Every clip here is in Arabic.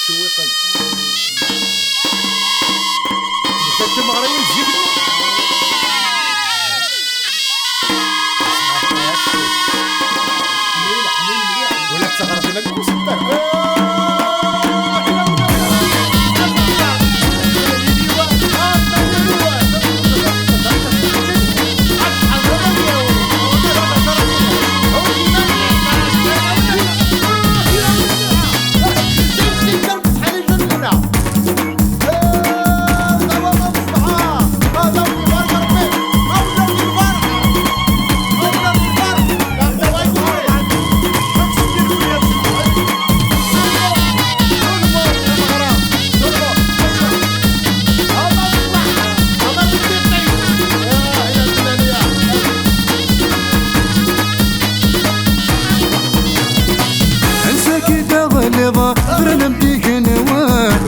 شويقا كتب غريب الزيت ولا تغرب لك وسطك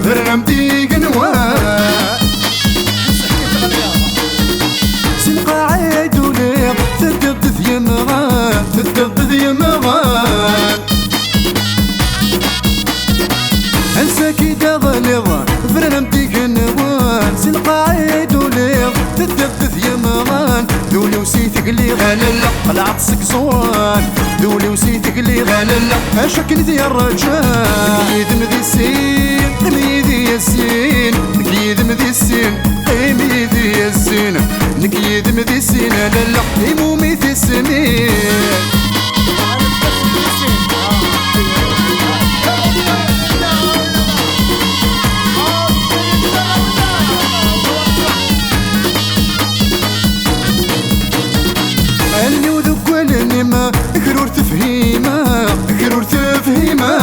فرنم ديق نواه سنقاعد وليق تدب ذي مغان تدب ذي مغان انسى كي دغلظ فرنم ديق نواه سنقاعد وليق تدب ذي مغان دولي وسيتك اللي غاللا قلعت سكسوان دولي وسيتك اللي غاللا اشكل ذي الرجال يدم ذي السين قميدي ياسين نكيد مذي السين قميدي ياسين نكيد مذي السين لالا يمومي في السنين اللي وذوك والنما كرور تفهيمه كرور تفهيمه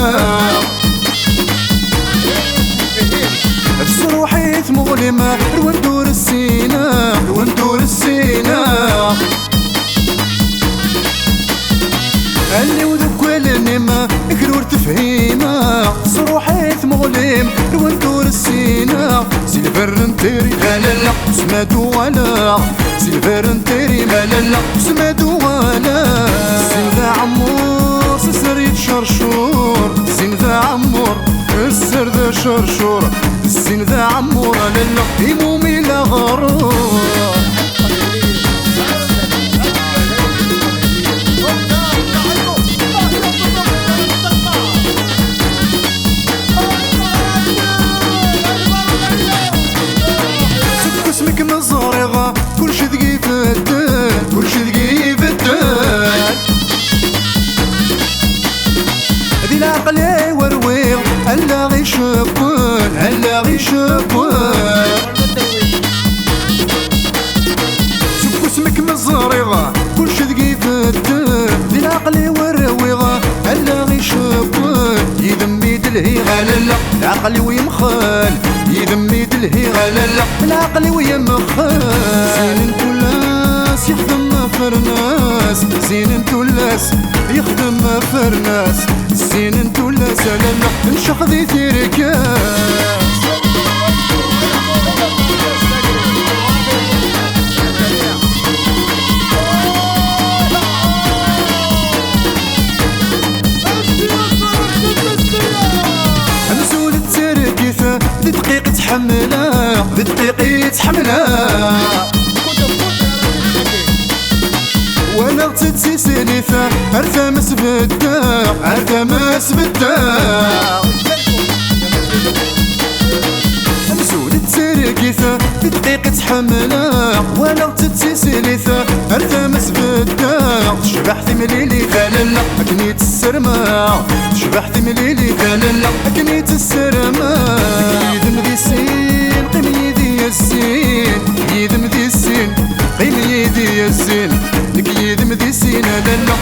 روحيت مظلمة وندور السينا وندور السينا اللي وذوك والنما كرور تفهيمة صروحيت مظلم وندور السينا سيلفر نتيري غلالا سماتو ولا سيلفر نتيري مالالا سماتو ولا الزين ذا عمور سسريت شرشور الزين ذا عمور السر ذا شرشور الزين ذا عمور لالا يمومي لا غرور سك اسمك مزارغة كلشي ذقي في الدال كلشي ذقي في الدال ذي العقل ورويغ هلا غي شبون هلا غي شبون سك اسمك مزارغة كلشي ذقي في الدال ذي العقل ورويغ هلا غي شبون يذم يدلهي غلالا العقل ويمخال يذم يدلهي غلالا العقل ويمخال زين انتولاس يخدم فرناس زين انتولاس يخدم فرناس زين انتولاس لالا نشخ ذي تيركاس بدقيقة تحملها بدقيقة تحملها وانا غتتسي سليفة ارتمس بالداق ارتمس بالداق مسولة ترقيثة بدقيقة تحملها وانا غتتسي سليفة ارتمس بالداق تشبح ثمليلي غلالا اكنيت السرما تشبح ثمليلي غلالا اكنيت السرما يدم ذي السين قميدي ياسين يدم ذي السين قميدي ياسين نك يدم ذي السين لالا